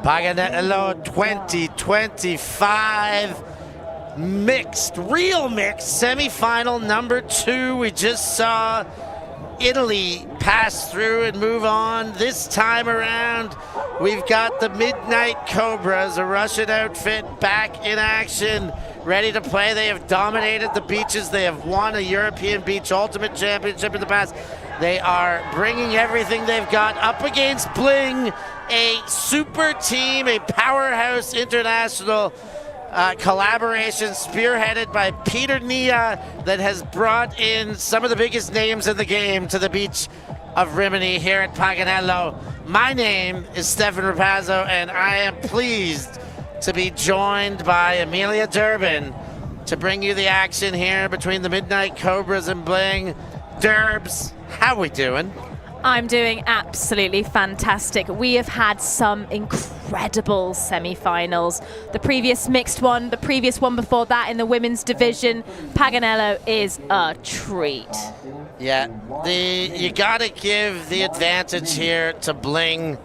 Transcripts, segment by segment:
Paganello 2025 mixed, real mixed, semifinal number 2. We just saw Italy pass through and move on. This time around, we've got the Midnight Cobras, a Russian outfit, back in action, ready to play. They have dominated the beaches. They have won a European Beach Ultimate Championship in the past. They are bringing everything they've got up against Bling, a super team, a powerhouse international collaboration spearheaded by Peter Nia that has brought in some of the biggest names in the game to the beach of Rimini here at Paganello. My name is Stefan Rapazzo, and I am pleased to be joined by Amelia Durbin to bring you the action here between the Midnight Cobras and Bling. Durbs, how we doing? I'm doing absolutely fantastic. We have had some incredible semi-finals. The previous mixed one, the previous one before that in the women's division. Paganello is a treat. Yeah, you gotta give the advantage here to Bling.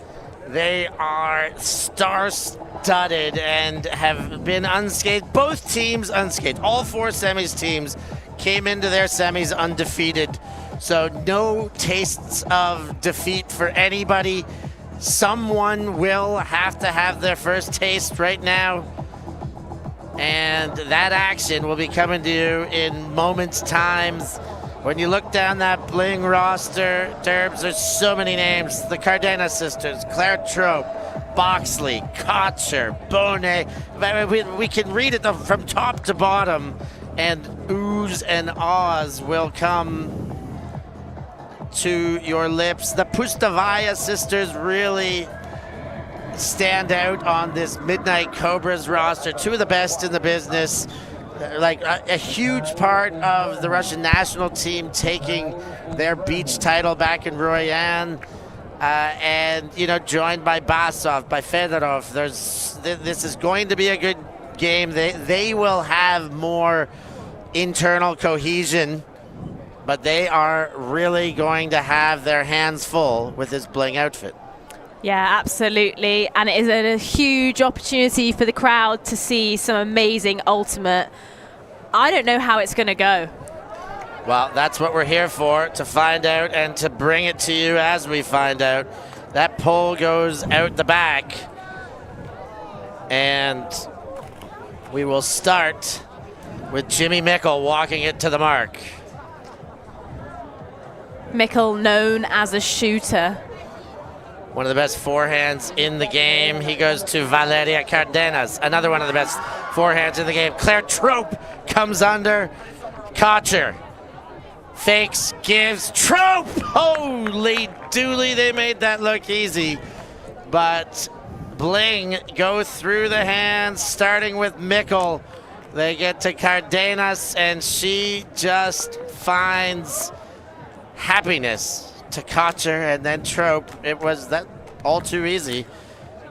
They are star-studded and have been unscathed. Both teams unscathed. All 4 semis teams came into their semis undefeated. So no tastes of defeat for anybody. Someone will have to have their first taste right now. And that action will be coming to you in moments' times. When you look down that Bling roster, Durbs, there's so many names. The Cardenas sisters, Claire Trope, Boxley, Kocher, Bonet. We can read it from top to bottom, and oohs and ahs will come to your lips. The Pustavaya sisters really stand out on this Midnight Cobras roster. 2 of the best in the business. Like a huge part of the Russian national team taking their beach title back in Royan. And, you know, joined by Basov, by Fedorov. This is going to be a good game. They will have more internal cohesion, but they are really going to have their hands full with this Bling outfit. Yeah, absolutely. And it is a huge opportunity for the crowd to see some amazing ultimate. I don't know how it's going to go. Well, that's what we're here for, to find out and to bring it to you as we find out. That pole goes out the back. And we will start with Jimmy Mickle walking it to the mark. Mickle, known as a shooter. One of the best forehands in the game. He goes to Valeria Cardenas, another one of the best forehands in the game. Claire Trope comes under. Kocher fakes, gives. Trope! Holy dooly, they made that look easy. But Bling go through the hands, starting with Mickle. They get to Cardenas, and she just finds happiness to Kocher and then Trope. It was that all too easy.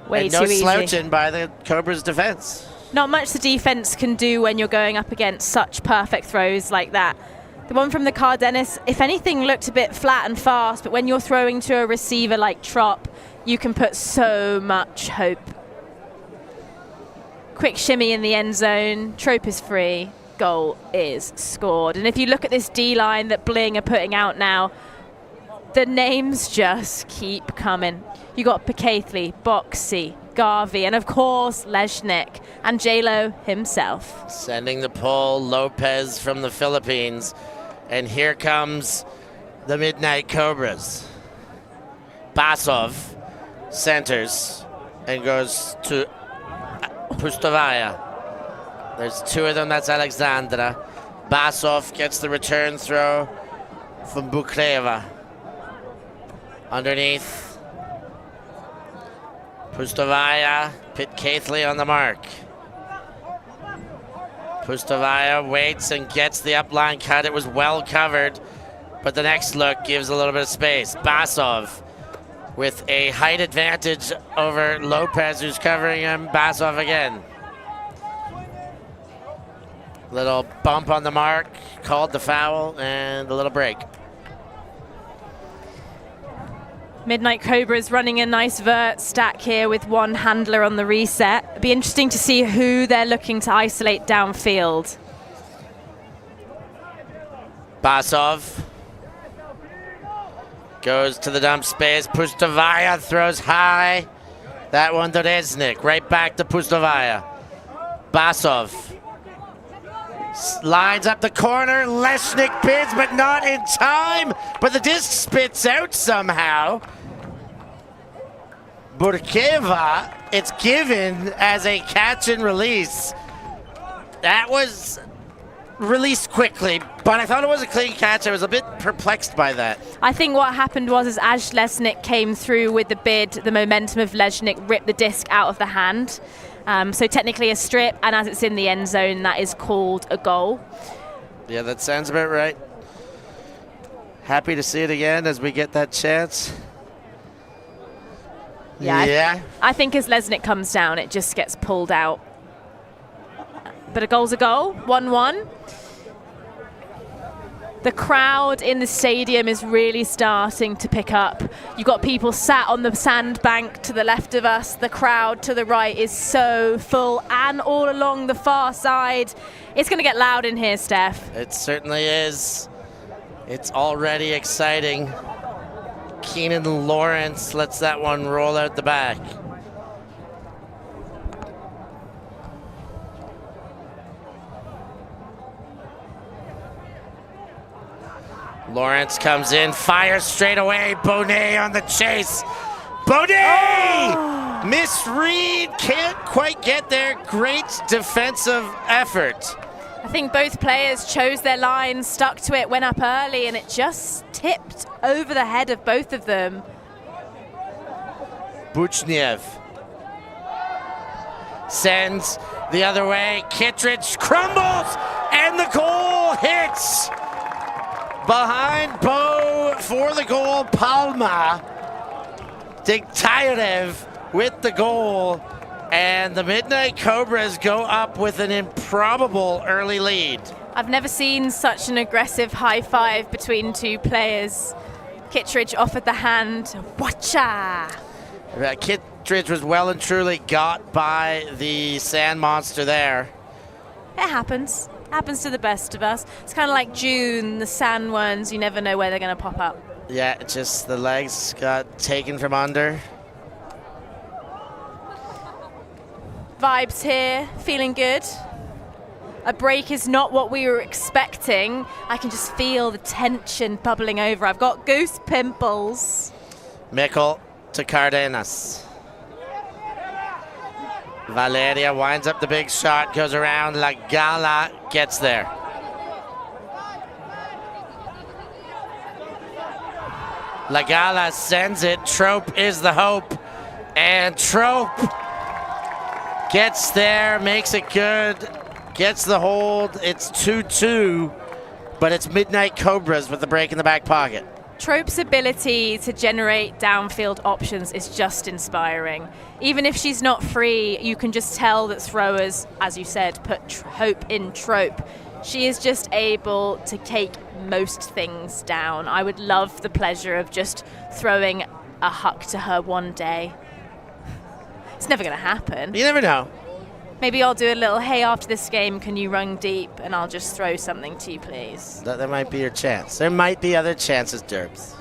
Way and no too easy. slouching by the Cobras defense. Not much the defense can do when you're going up against such perfect throws like that. The one from the Cardenas, if anything, looked a bit flat and fast, but when you're throwing to a receiver like Trop, you can put so much hope. Quick shimmy in the end zone. Trope is free. Goal is scored. And if you look at this D-line that Bling are putting out now, the names just keep coming. You got Pekathli, Boxy, Garvey, and of course Leshnik and J-Lo himself. Sending the pull, Lopez from the Philippines. And here comes the Midnight Cobras. Basov centers and goes to Pustavaya. There's 2 of them, that's Alexandra. Basov gets the return throw from Bukreva. Underneath. Pustavaya, Pekathli on the mark. Pustavaya waits and gets the upline cut. It was well covered, but the next look gives a little bit of space. Basov with a height advantage over Lopez, who's covering him. Basov again. Little bump on the mark, called the foul, and a little break. Midnight Cobras running a nice vert stack here with one handler on the reset. It'd be interesting to see who they're looking to isolate downfield. Basov goes to the dump space. Pustovaya throws high. That one to Reznik. Right back to Pustovaya. Basov lines up the corner. Leshnik bids, but not in time. But the disc spits out somehow. Burkeva, it's given as a catch and release. That was released quickly, but I thought it was a clean catch. I was a bit perplexed by that. I think what happened was as Leshnik came through with the bid, the momentum of Leshnik ripped the disc out of the hand. So technically a strip, and as it's in the end zone, that is called a goal. Yeah, that sounds about right. Happy to see it again as we get that chance. Yeah. I think as Leshnik comes down, it just gets pulled out. But a goal's a goal, 1-1. The crowd in the stadium is really starting to pick up. You've got people sat on the sandbank to the left of us. The crowd to the right is so full, and all along the far side. It's going to get loud in here, Steph. It certainly is. It's already exciting. Keenan Lawrence lets that one roll out the back. Lawrence comes in, fires straight away. Bonet on the chase. Bonet! Misread, can't quite get there. Great defensive effort. I think both players chose their line, stuck to it, went up early, and it just tipped over the head of both of them. Buchniev sends the other way. Kittredge crumbles, and the goal hits. Behind Bo for the goal, Palma. Diktayev with the goal. And the Midnight Cobras go up with an improbable early lead. I've never seen such an aggressive high five between two players. Kittredge offered the hand. Watcha! Kittredge was well and truly got by the sand monster there. It happens. Happens to the best of us. It's kind of like June, the sand ones. You never know where they're going to pop up. Yeah, just the legs got taken from under. Vibes here, feeling good. A break is not what we were expecting. I can just feel the tension bubbling over. I've got goose pimples. Mikkel to Cardenas. Valeria winds up the big shot, goes around. La Gala gets there. La Gala sends it. Trope is the hope. And Trope gets there, makes it good, gets the hold. It's 2-2, but it's Midnight Cobras with the break in the back pocket. Trope's ability to generate downfield options is just inspiring. Even if she's not free, you can just tell that throwers, as you said, put hope in Trope. She is just able to take most things down. I would love the pleasure of just throwing a huck to her one day. It's never going to happen. You never know. Maybe I'll do a little, hey, after this game, can you run deep? And I'll just throw something to you, please. That might be your chance. There might be other chances, Derbs.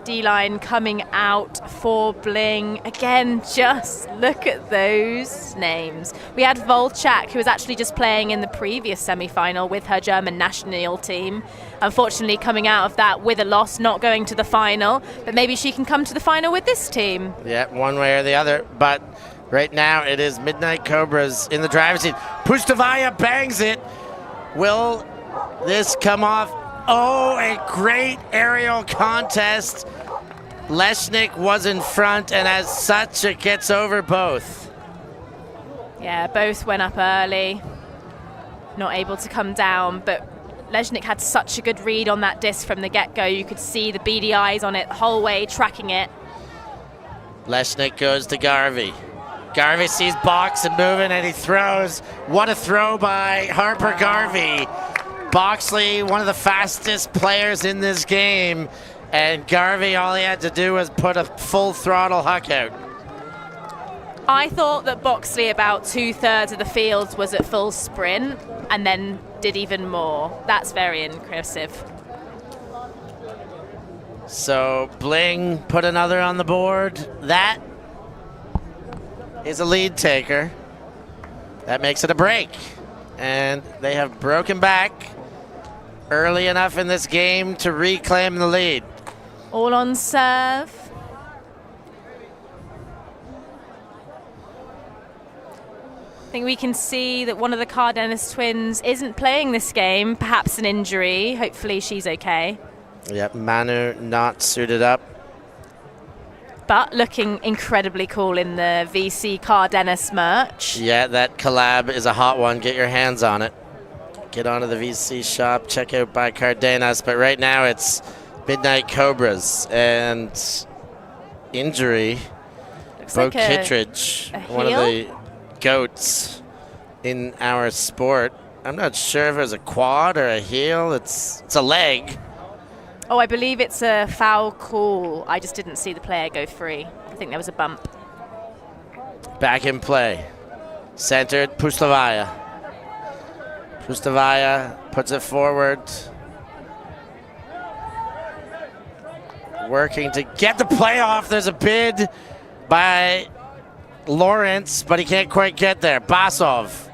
D-line coming out for Bling. Again, just look at those names. We had Volchak, who was actually just playing in the previous semi-final with her German national team. Unfortunately, coming out of that with a loss, not going to the final. But maybe she can come to the final with this team. Yeah, one way or the other. But right now, it is Midnight Cobras in the driver's seat. Pustovaya bangs it. Will this come off? Oh, a great aerial contest. Leshnik was in front, and as such, it gets over both. Yeah, both went up early. Not able to come down, but Leshnik had such a good read on that disc from the get-go. You could see the beady eyes on it the whole way, tracking it. Leshnik goes to Garvey. Garvey sees box and moving, and he throws. What a throw by Harper Garvey. Boxley, one of the fastest players in this game, and Garvey, all he had to do was put a full throttle huck out. I thought that Boxley, about 2/3 of the field was at full sprint and then did even more. That's very impressive. So Bling put another on the board. That is a lead taker. That makes it a break. And they have broken back early enough in this game to reclaim the lead. All on serve. I think we can see that one of the Cardenas twins isn't playing this game, perhaps an injury. Hopefully she's okay. Yep, Manu not suited up. But looking incredibly cool in the VC Cardenas merch. Yeah, that collab is a hot one. Get your hands on it. Get onto the VC shop, check out by Cardenas. But right now it's Midnight Cobras and injury. Looks Bo like Kittredge, a one of heel? the goats in our sport. I'm not sure if it was a quad or a heel. It's a leg. Oh, I believe it's a foul call. I just didn't see the player go free. I think there was a bump. Back in play. Centered, Puslavaya. Puslavaya puts it forward. Working to get the play off. There's a bid by Lawrence, but he can't quite get there. Basov.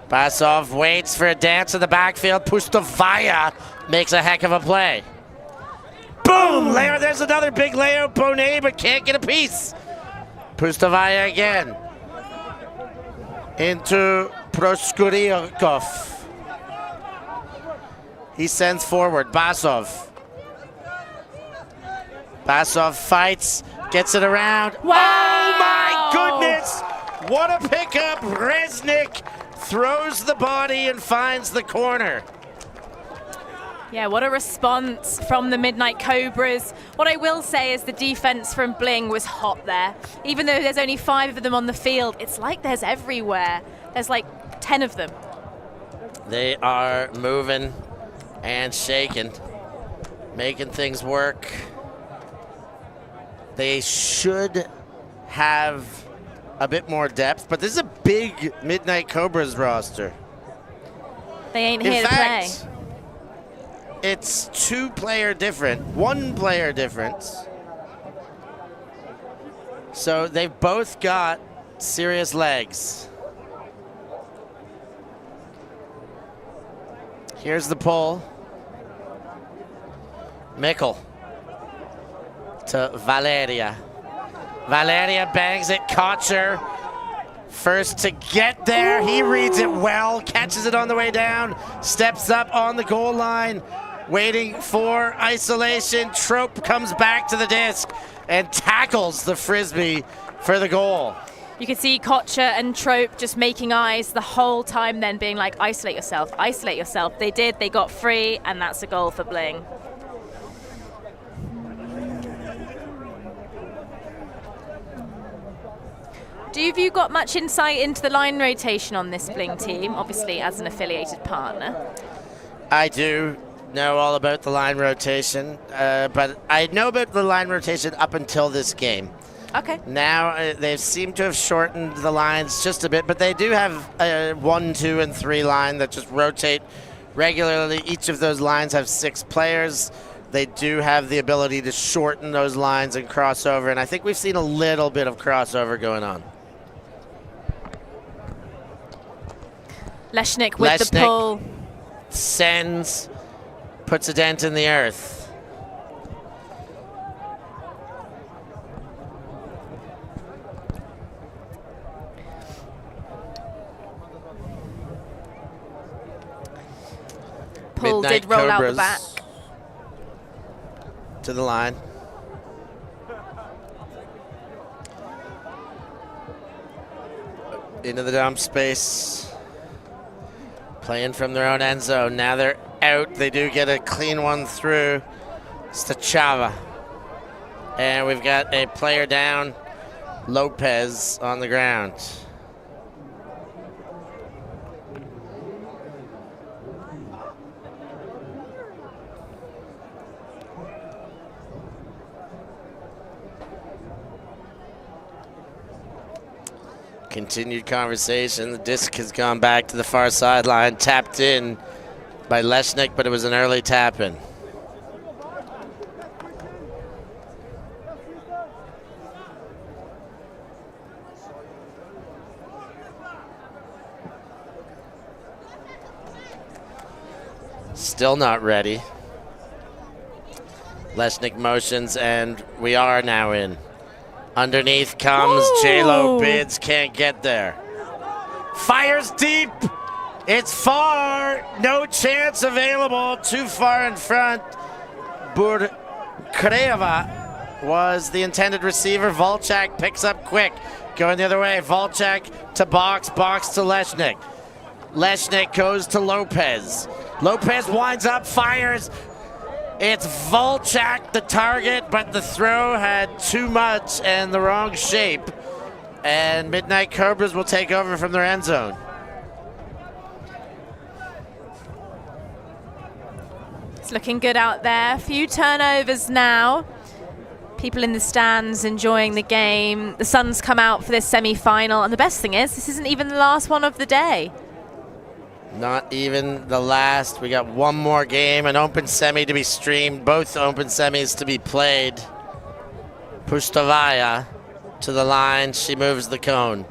Basov waits for a dance in the backfield. Puslavaya makes a heck of a play. Boom! There's another big layout. Bonet, but can't get a piece. Puslavaya again. Into Proskuryakov. He sends forward. Basov. Basov fights, gets it around. Wow! Oh my goodness! What a pickup! Resnick throws the body and finds the corner. Yeah, what a response from the Midnight Cobras. What I will say is the defense from Bling was hot there. Even though there's only 5 of them on the field, it's like there's everywhere. There's like 10 of them. They are moving and shaking, making things work. They should have a bit more depth, but this is a big Midnight Cobras roster. They ain't here to play. It's 2-player different, 1-player difference. So they've both got serious legs. Here's the pull. Mikkel to Valeria. Valeria bangs it. Kocher first to get there. He reads it well, catches it on the way down, steps up on the goal line, waiting for isolation. Trope comes back to the disc and tackles the Frisbee for the goal. You can see Kocher and Trope just making eyes the whole time, then being like, isolate yourself, isolate yourself. They did, they got free, and that's a goal for Bling. Have you got much insight into the line rotation on this Bling team, obviously as an affiliated partner? I do know all about the line rotation, but I know about the line rotation up until this game. Okay. Now they seem to have shortened the lines just a bit, but they do have a 1, 2, and 3 line that just rotate regularly. Each of those lines have 6 players. They do have the ability to shorten those lines and cross over, and I think we've seen a little bit of crossover going on. Leshnik with the pull. Sends, puts a dent in the earth. Pull Midnight did roll Cobras out the back. To the line. Into the dump space. Playing from their own end zone. Now they're out. They do get a clean one through. Stachava. And we've got a player down. Lopez on the ground. Continued conversation. The disc has gone back to the far sideline, tapped in by Leshnik, but it was an early tap in. Still not ready. Leshnik motions, and we are now in. Underneath comes J-Lo bids, can't get there. Fires deep. It's far. No chance available. Too far in front. Burkreva was the intended receiver. Volchak picks up quick. Going the other way. Volchak to box. Box to Leshnik. Leshnik goes to Lopez. Lopez winds up, fires. It's Volchak, the target, but the throw had too much and the wrong shape. And Midnight Cobras will take over from their end zone. It's looking good out there. A few turnovers now. People in the stands enjoying the game. The sun's come out for this semi-final, and the best thing is, this isn't even the last one of the day. Not even the last. We got one more game, an open semi to be streamed, both open semis to be played. Pustavaya to the line. She moves the cone.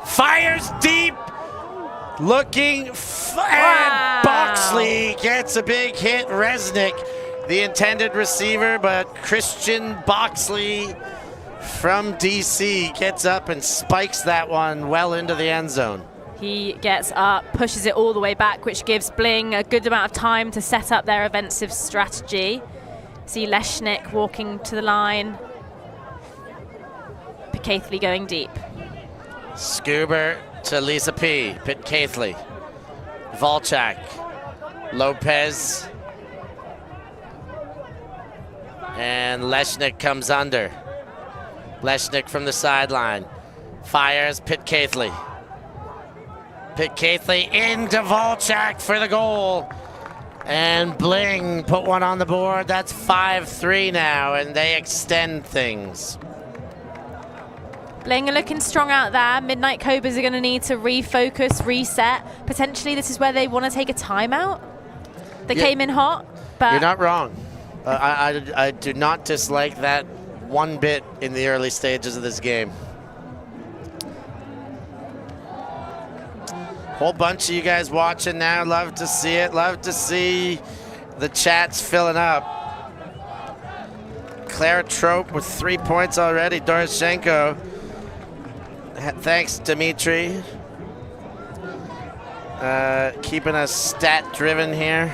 Fires deep. Looking, and Boxley gets a big hit. Resnick, the intended receiver, but Christian Boxley from DC gets up and spikes that one well into the end zone. He gets up, pushes it all the way back, which gives Bling a good amount of time to set up their offensive strategy. See Leshnik walking to the line. Pitcaithley going deep. Scuba to Lisa P. Pitcaithley. Volchak. Lopez. And Leshnik comes under. Leshnik from the sideline. Fires Pitcaithley. Pitcaithley into Volchak for the goal. And Bling put one on the board. That's 5-3 now, and they extend things. Bling are looking strong out there. Midnight Cobras are going to need to refocus, reset. Potentially this is where they want to take a timeout. They came in hot, but... You're not wrong. I do not dislike that one bit in the early stages of this game. Whole bunch of you guys watching now. Love to see it. Love to see the chats filling up. Claire Trope with 3 points already. Doroshenko. Thanks, Dimitri. Keeping us stat-driven here.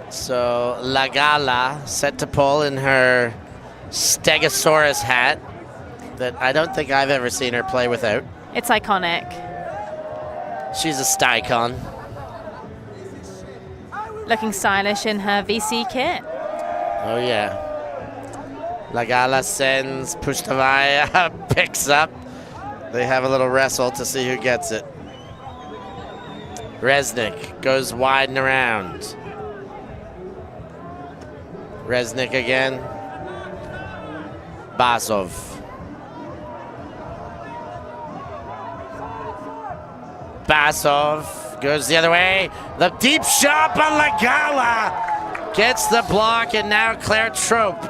So Lagala set to pull in her Stegosaurus hat that I don't think I've ever seen her play without. It's iconic. She's a Stykon. Looking stylish in her VC kit. Oh yeah. Lagala sends, Pustavaya picks up. They have a little wrestle to see who gets it. Resnick goes wide and around. Resnick again. Basov. Basov goes the other way. The deep shot by Lagala gets the block, and now Claire Trope.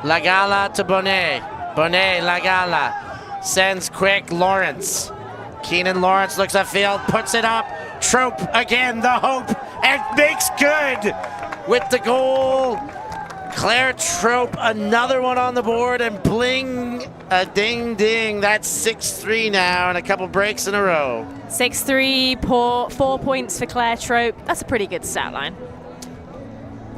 Lagala to Bonnet. Bonnet, Lagala. Sends quick, Lawrence. Keenan Lawrence looks upfield, puts it up. Trope again, the hope, and makes good with the goal. Claire Trope, another one on the board, and Bling, a ding-ding. That's 6-3 now, and a couple breaks in a row. 6-3, 4 points for Claire Trope. That's a pretty good stat line.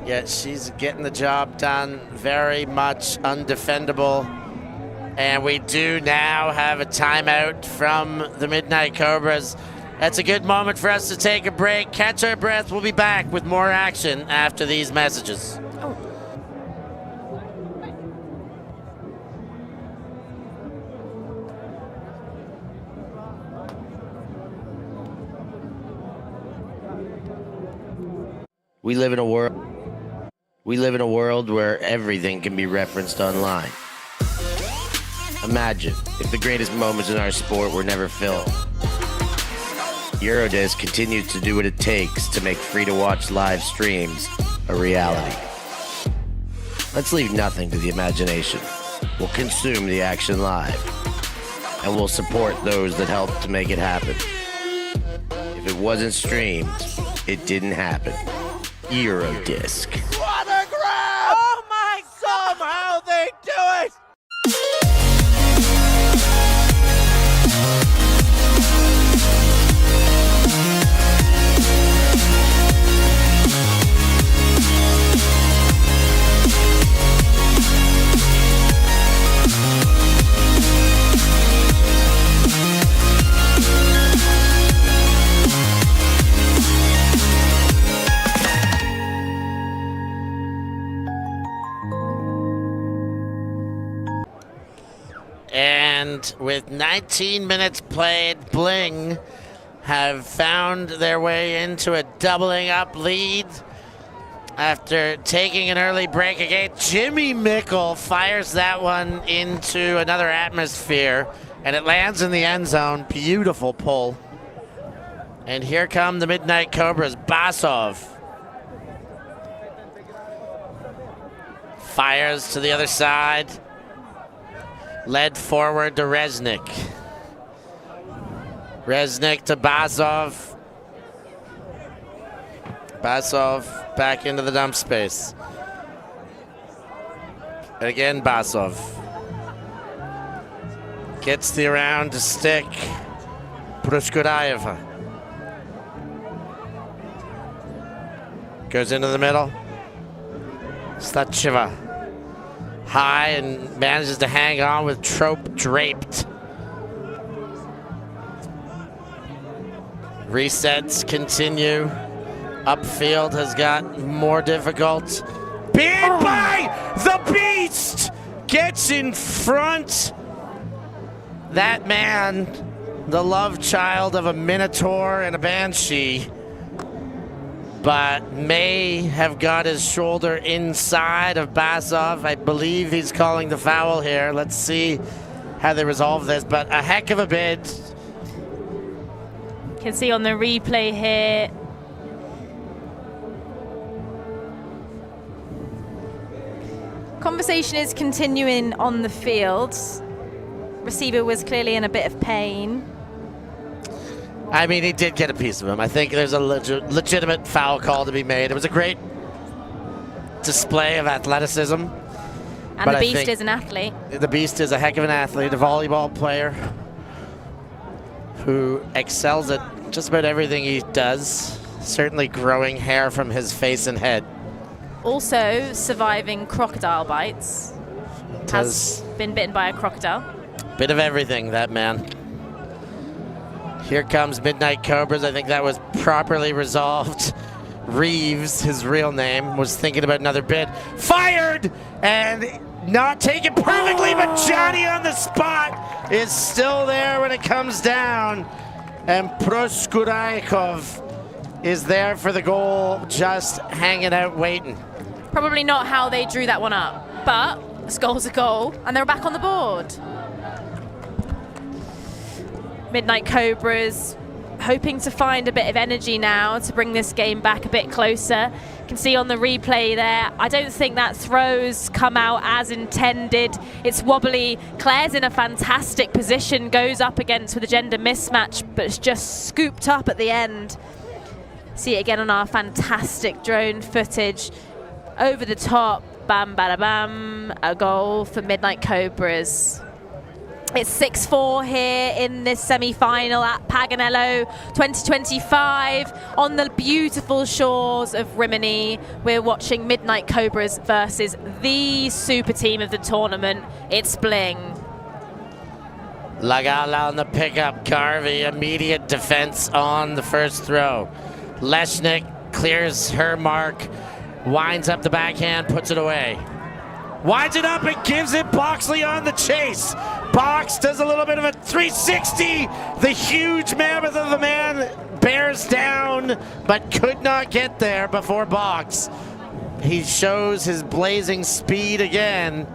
Yeah, she's getting the job done. Very much undefendable. And we do now have a timeout from the Midnight Cobras. That's a good moment for us to take a break, catch our breath. We'll be back with more action after these messages. We live in a world We live in a world where everything can be referenced online. Imagine if the greatest moments in our sport were never filmed. Eurodisc continues to do what it takes to make free-to-watch live streams a reality. Let's leave nothing to the imagination. We'll consume the action live, and we'll support those that help to make it happen. If it wasn't streamed, it didn't happen. Eurodisc. What a grab! Oh my God! Somehow they do it! And with 19 minutes played, Bling have found their way into a doubling up lead after taking an early break again. Jimmy Mickle fires that one into another atmosphere, and it lands in the end zone. Beautiful pull. And here come the Midnight Cobras. Basov fires to the other side. Led forward to Resnick. Resnick to Basov. Basov back into the dump space. And again, Basov. Gets the around to stick. Pruskuraeva. Goes into the middle. Stacheva. High and manages to hang on with Trope draped. Resets continue. Upfield has got more difficult. Bid by the Beast! Gets in front. That man, the love child of a Minotaur and a Banshee, but may have got his shoulder inside of Basov. I believe he's calling the foul here. Let's see how they resolve this, but a heck of a bid. You can see on the replay here, conversation is continuing on the field. Receiver was clearly in a bit of pain. I mean, he did get a piece of him. I think there's a legitimate foul call to be made. It was a great display of athleticism. And the Beast is an athlete. The Beast is a heck of an athlete, a volleyball player who excels at just about everything he does. Certainly growing hair from his face and head. Also surviving crocodile bites. Has been bitten by a crocodile. Bit of everything, that man. Here comes Midnight Cobras. I think that was properly resolved. Reeves, his real name, was thinking about another bid. Fired! And not taken perfectly, but Johnny on the spot is still there when it comes down. And Proskuraikov is there for the goal, just hanging out, waiting. Probably not how they drew that one up, but this goal's a goal, and they're back on the board. Midnight Cobras hoping to find a bit of energy now to bring this game back a bit closer. You can see on the replay there, I don't think that throw's come out as intended. It's wobbly. Claire's in a fantastic position, goes up against with a gender mismatch, but it's just scooped up at the end. See it again on our fantastic drone footage. Over the top, bam, bada, bam, a goal for Midnight Cobras. It's 6-4 here in this semi-final at Paganello 2025 on the beautiful shores of Rimini. We're watching Midnight Cobras versus the super team of the tournament. It's Bling. Lagala on the pickup. Garvey, immediate defense on the first throw. Leshnik clears her mark, winds up the backhand, puts it away. Winds it up and gives it Boxley on the chase. Box does a little bit of a 360. The huge mammoth of the man bears down, but could not get there before Box he shows his blazing speed again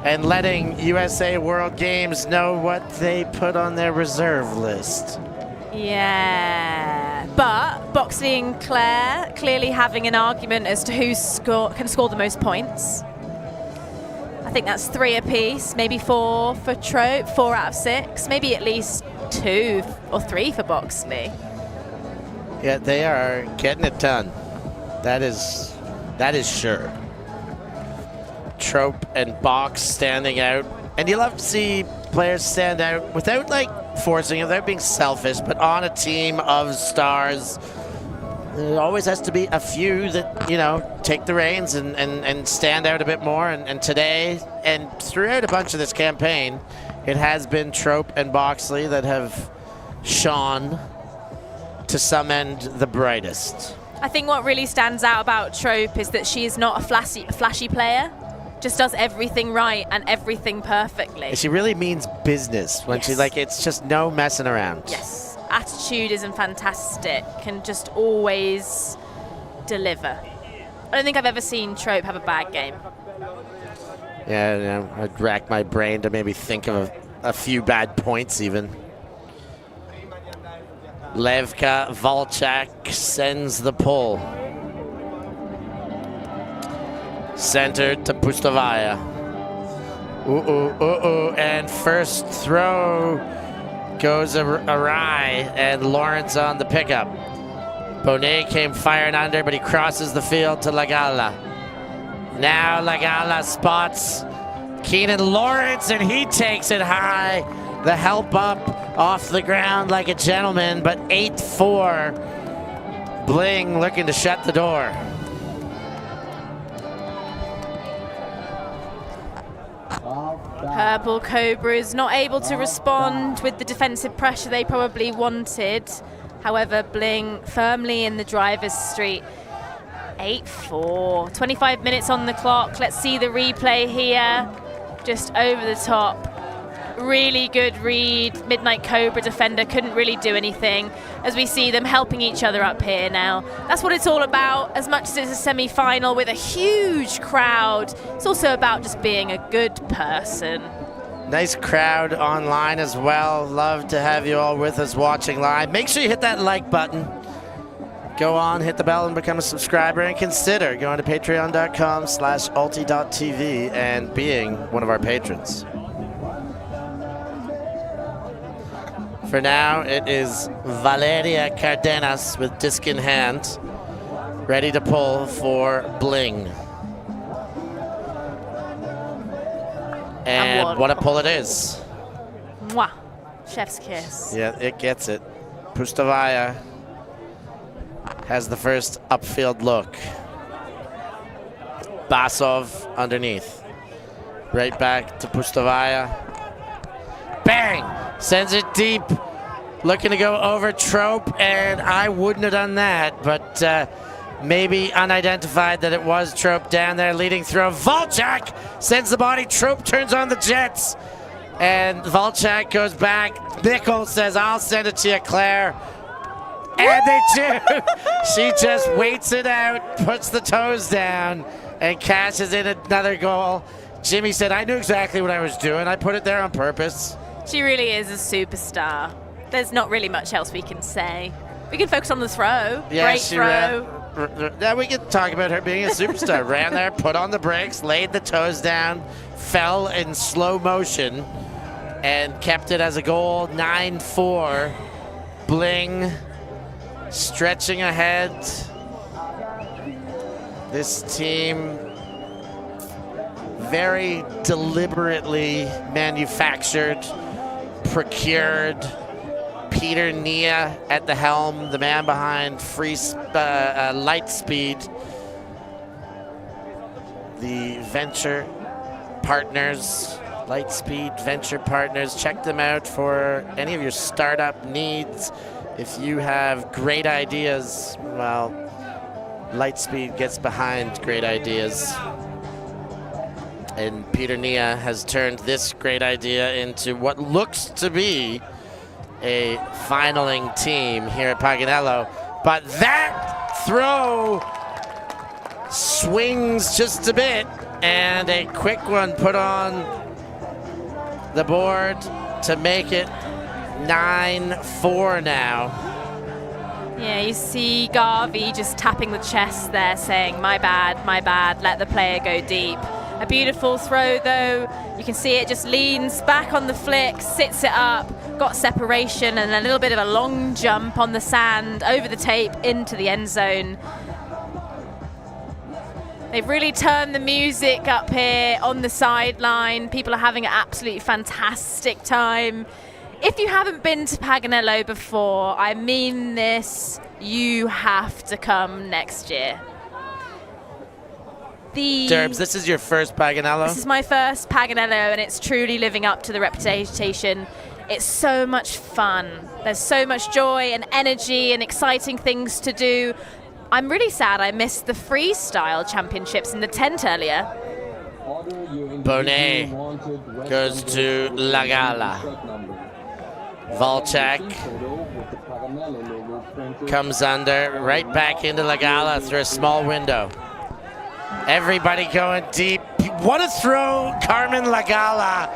and letting USA World Games know what they put on their reserve list. Yeah, but Boxley and Claire clearly having an argument as to who can score the most points. I think that's 3 apiece, maybe 4 for Trope, 4 out of 6, maybe at least 2 or 3 for Boxley. Yeah, they are getting it done. That is sure. Trope and Box standing out. And you love to see players stand out without like forcing it, without being selfish, but on a team of stars. There always has to be a few that, you know, take the reins and stand out a bit more. And today, and throughout a bunch of this campaign, it has been Trope and Boxley that have shone to some end the brightest. I think what really stands out about Trope is that she is not a flashy player. Just does everything right and everything perfectly. She really means business when Yes. she, like, it's just no messing around. Yes, attitude isn't fantastic, can just always deliver. I don't think I've ever seen Trope have a bad game. Yeah, you know, I'd rack my brain to maybe think of a few bad points even. Levka Volchak sends the pull. Centered to Pustovaya. And first throw goes awry, and Lawrence on the pickup. Bonet came firing under, but he crosses the field to Lagala. Now Lagala spots Keenan Lawrence, and he takes it high. The help up off the ground like a gentleman, but 8-4. Bling looking to shut the door. Purple Cobras not able to respond with the defensive pressure they probably wanted. However, Bling firmly in the driver's street. 8-4. 25 minutes on the clock. Let's see the replay here. Just over the top. Really good read. Midnight Cobra defender couldn't really do anything, as we see them helping each other up here now. That's what it's all about. As much as it's a semi-final with a huge crowd, it's also about just being a good person. Nice crowd online as well. Love to have you all with us watching live. Make sure you hit that like button. Go on, hit the bell and become a subscriber, and consider going to patreon.com/ULTI.TV and being one of our patrons. For now, it is Valeria Cardenas with disc in hand, ready to pull for Bling. And what a pull it is. Mwah. Chef's kiss. Yeah, it gets it. Pustovaya has the first upfield look. Basov underneath. Right back to Pustovaya. Bang! Sends it deep. Looking to go over Trope, and I wouldn't have done that, but maybe unidentified that it was Trope down there leading throw. Volchak sends the body. Trope turns on the jets, and Volchak goes back. Nichols says, I'll send it to you, Claire. And they do. She just waits it out, puts the toes down, and cashes in another goal. Jimmy said, I knew exactly what I was doing. I put it there on purpose. She really is a superstar. There's not really much else we can say. We can focus on the throw. Yeah, Great she throw. Yeah, we can talk about her being a superstar. Ran there, put on the brakes, laid the toes down, fell in slow motion, and kept it as a goal. 9-4. Bling stretching ahead. This team very deliberately manufactured, procured. Peter Nia at the helm, the man behind Lightspeed. The venture partners, Lightspeed Venture Partners. Check them out for any of your startup needs. If you have great ideas, well, Lightspeed gets behind great ideas. And Peter Nia has turned this great idea into what looks to be a finaling team here at Paganello. But that throw swings just a bit, and a quick one put on the board to make it 9-4 now. Yeah, you see Garvey just tapping the chest there, saying, my bad, let the player go deep. A beautiful throw, though. You can see it just leans back on the flick, sits it up, got separation, and a little bit of a long jump on the sand, over the tape, into the end zone. They've really turned the music up here on the sideline. People are having an absolutely fantastic time. If you haven't been to Paganello before, I mean this, you have to come next year. Derbs, this is your first Paganello? This is my first Paganello, and it's truly living up to the reputation. It's so much fun. There's so much joy and energy and exciting things to do. I'm really sad I missed the freestyle championships in the tent earlier. Bonet goes to La Gala. Volchak comes under, right back into La Gala through a small window. Everybody going deep. What a throw, Carmen La Gala.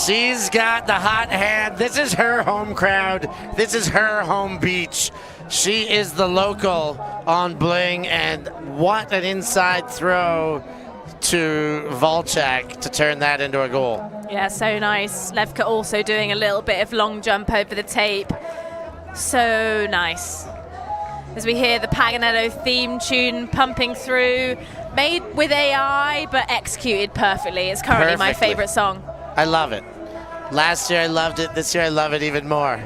She's got the hot hand. This is her home crowd. This is her home beach. She is the local on Bling, and what an inside throw to Volchak to turn that into a goal. Yeah, so nice. Levka also doing a little bit of long jump over the tape. So nice. As we hear the Paganello theme tune pumping through, made with AI, but executed perfectly. It's currently my favorite song. I love it. Last year I loved it. This year I love it even more.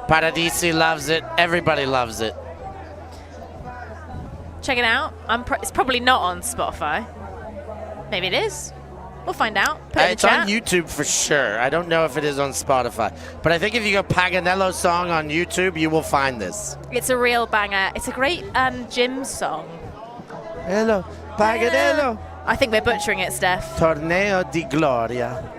Paradisi loves it. Everybody loves it. Check it out. It's probably not on Spotify. Maybe it is. We'll find out. It's on YouTube for sure. I don't know if it is on Spotify. But I think if you go Paganello song on YouTube, you will find this. It's a real banger. It's a great gym song. Hello, Paganello. I think we're butchering it, Steph. Torneo di Gloria.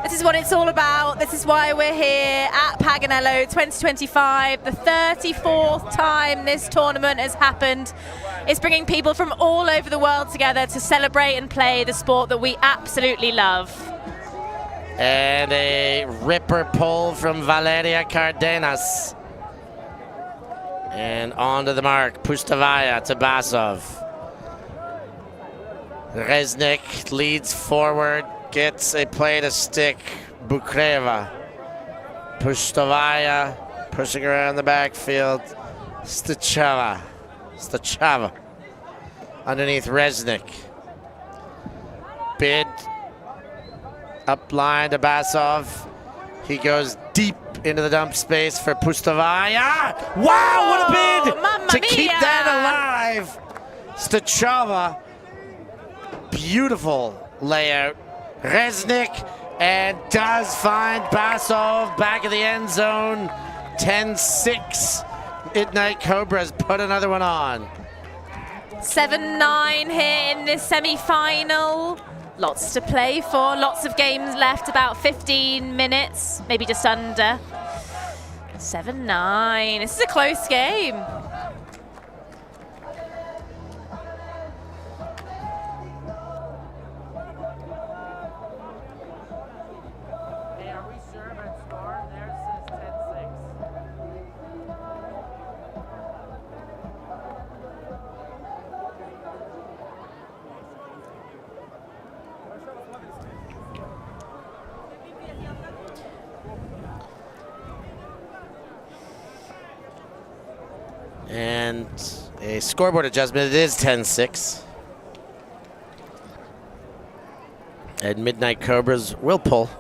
This is what it's all about. This is why we're here at Paganello 2025. The 34th time this tournament has happened. It's bringing people from all over the world together to celebrate and play the sport that we absolutely love. And a ripper pull from Valeria Cardenas. And onto the mark, Pustavaya to Basov. Reznik leads forward. Gets a play to stick, Bukreva. Pustavaya pushing around the backfield. Stachava underneath Reznik. Bid up line to Basov. He goes deep into the dump space for Pustavaya. Wow, what a bid to keep that alive. Stachava, beautiful layout. Reznik, and does find Basov back of the end zone. 10-6. Midnight Cobras put another one on. 7-9 here in this semi-final. Lots to play for, lots of games left, about 15 minutes, maybe just under. 7-9, this is a close game. And a scoreboard adjustment. It is 10-6. And Midnight Cobras will pull.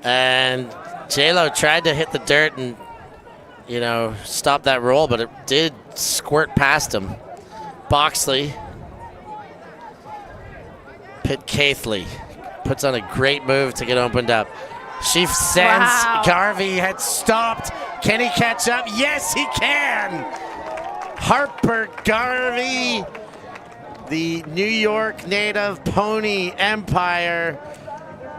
And J-Lo tried to hit the dirt and, you know, stop that roll, but it did squirt past him. Boxley. Pitt Caithley puts on a great move to get opened up. She sends Garvey had stopped. Can he catch up? Yes, he can. Harper Garvey, the New York native Pony Empire,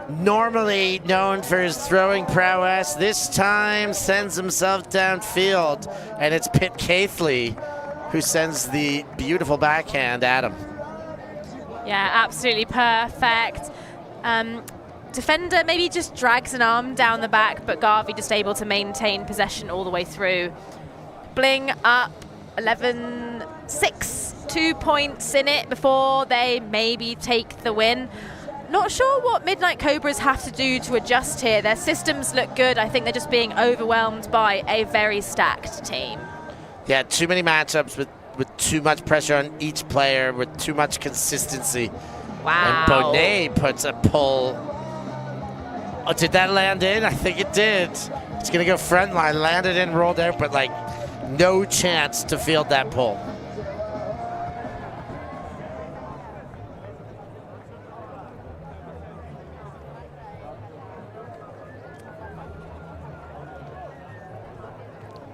normally known for his throwing prowess, this time sends himself downfield, and it's Pitt Caithley who sends the beautiful backhand at him. Yeah, absolutely perfect. Defender maybe just drags an arm down the back, but Garvey just able to maintain possession all the way through. Bling up 11-6, 2 points in it before they maybe take the win. Not sure what Midnight Cobras have to do to adjust here. Their systems look good. I think they're just being overwhelmed by a very stacked team. Yeah, too many matchups with too much pressure on each player, with too much consistency. Wow. And Bonet puts a pull. Oh, did that land in? I think it did. It's going to go front line, landed in, rolled out, but like no chance to field that pull.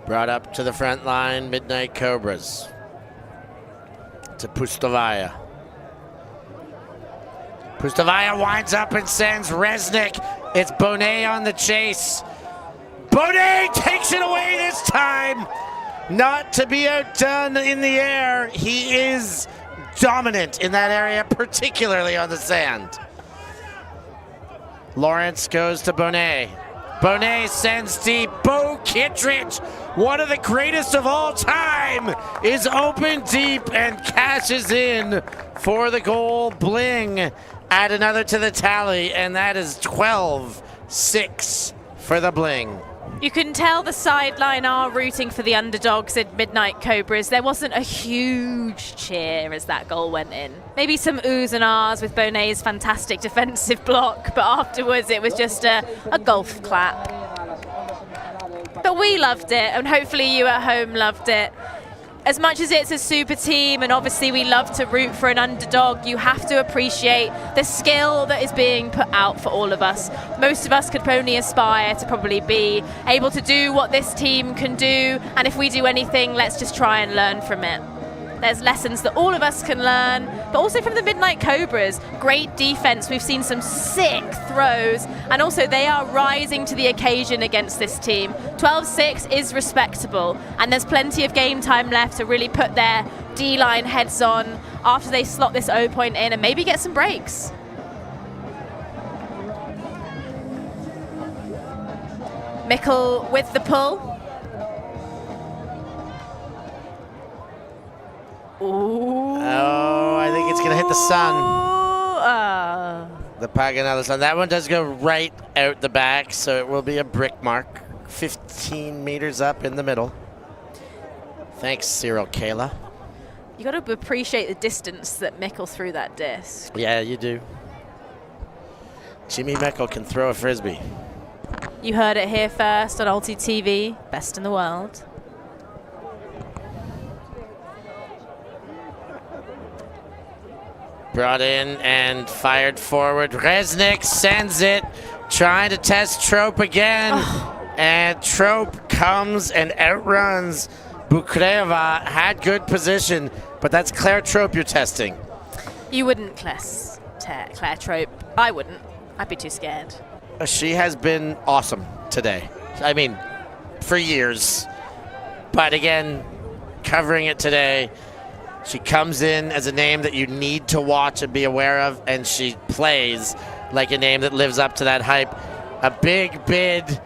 Brought up to the front line, Midnight Cobras. To Pustavaya. Pustavaya winds up and sends Resnick. It's Bonet on the chase. Bonet takes it away this time. Not to be outdone in the air. He is dominant in that area, particularly on the sand. Lawrence goes to Bonet. Bonet sends deep. Bo Kittredge, one of the greatest of all time, is open deep and cashes in for the goal. Bling add another to the tally, and that is 12-6 for the Bling. You can tell the sideline are rooting for the underdogs in Midnight Cobras. There wasn't a huge cheer as that goal went in. Maybe some oohs and ahs with Bonet's fantastic defensive block, but afterwards it was just a golf clap. But we loved it, and hopefully you at home loved it. As much as it's a super team, and obviously we love to root for an underdog, you have to appreciate the skill that is being put out for all of us. Most of us could only aspire to probably be able to do what this team can do, and if we do anything, let's just try and learn from it. There's lessons that all of us can learn, but also from the Midnight Cobras. Great defense. We've seen some sick throws, and also they are rising to the occasion against this team. 12-6 is respectable, and there's plenty of game time left to really put their D-line heads on after they slot this O point in and maybe get some breaks. Mickle with the pull. Ooh. Oh, I think it's going to hit the sun. Oh. The Paganello sun. That one does go right out the back, so it will be a brick mark. 15 meters up in the middle. Thanks, Cyril Kayla. You got to appreciate the distance that Mickle threw that disc. Yeah, you do. Jimmy Mickle can throw a Frisbee. You heard it here first on ULTI.TV. Best in the world. Brought in and fired forward. Resnick sends it, trying to test Trope again. Oh. And Trope comes and outruns Bukreva. Had good position, but that's Claire Trope you're testing. You wouldn't Claire Trope. I wouldn't. I'd be too scared. She has been awesome today. I mean, for years. But again, covering it today. She comes in as a name that you need to watch and be aware of, and she plays like a name that lives up to that hype. A big bid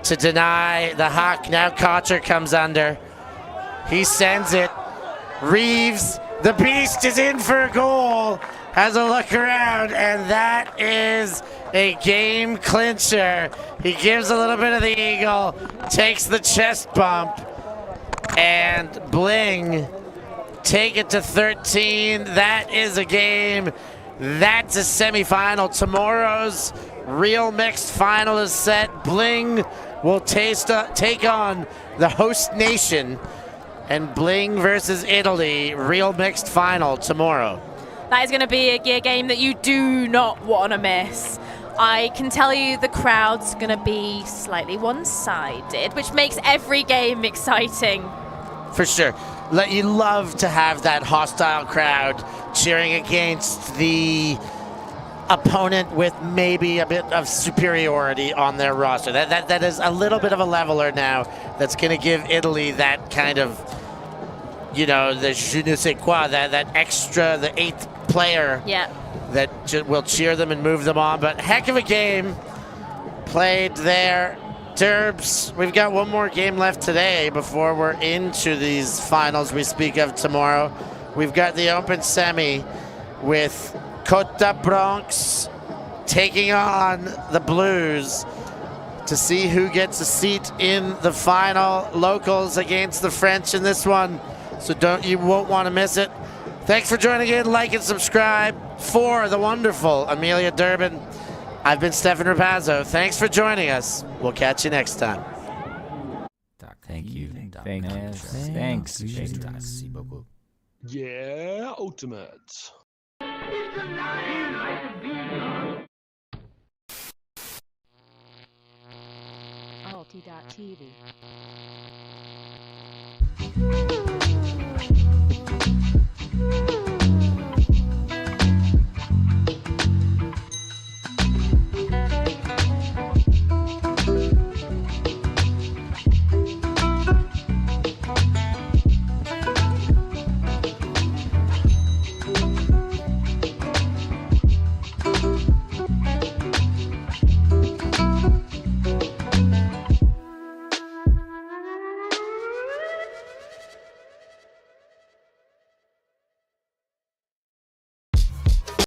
to deny the huck. Now Kocher comes under. He sends it. Reeves, the beast, is in for a goal. Has a look around, and that is a game clincher. He gives a little bit of the eagle, takes the chest bump, and Bling take it to 13. That is a game. That's a semifinal. Tomorrow's real mixed final is set. Bling will take on the host nation, and Bling versus Italy, real mixed final tomorrow. That is going to be a gear game that you do not want to miss. I can tell you the crowd's going to be slightly one-sided, which makes every game exciting. For sure. You love to have that hostile crowd cheering against the opponent with maybe a bit of superiority on their roster. That is a little bit of a leveler now. That's going to give Italy that kind of, you know, the je ne sais quoi, that extra, the 8th player that will cheer them and move them on. But heck of a game played there. Derbs, we've got one more game left today before we're into these finals we speak of tomorrow. We've got the open semi with Côte Bronx taking on the Blues to see who gets a seat in the final. Locals against the French in this one, so you won't want to miss it. Thanks for joining in. Like and subscribe. For the wonderful Amelia Durbin, I've been Stefan Rapazzo. Thanks for joining us. We'll catch you next time. Thank you. Thanks. Yeah, ultimate. ULTI.TV.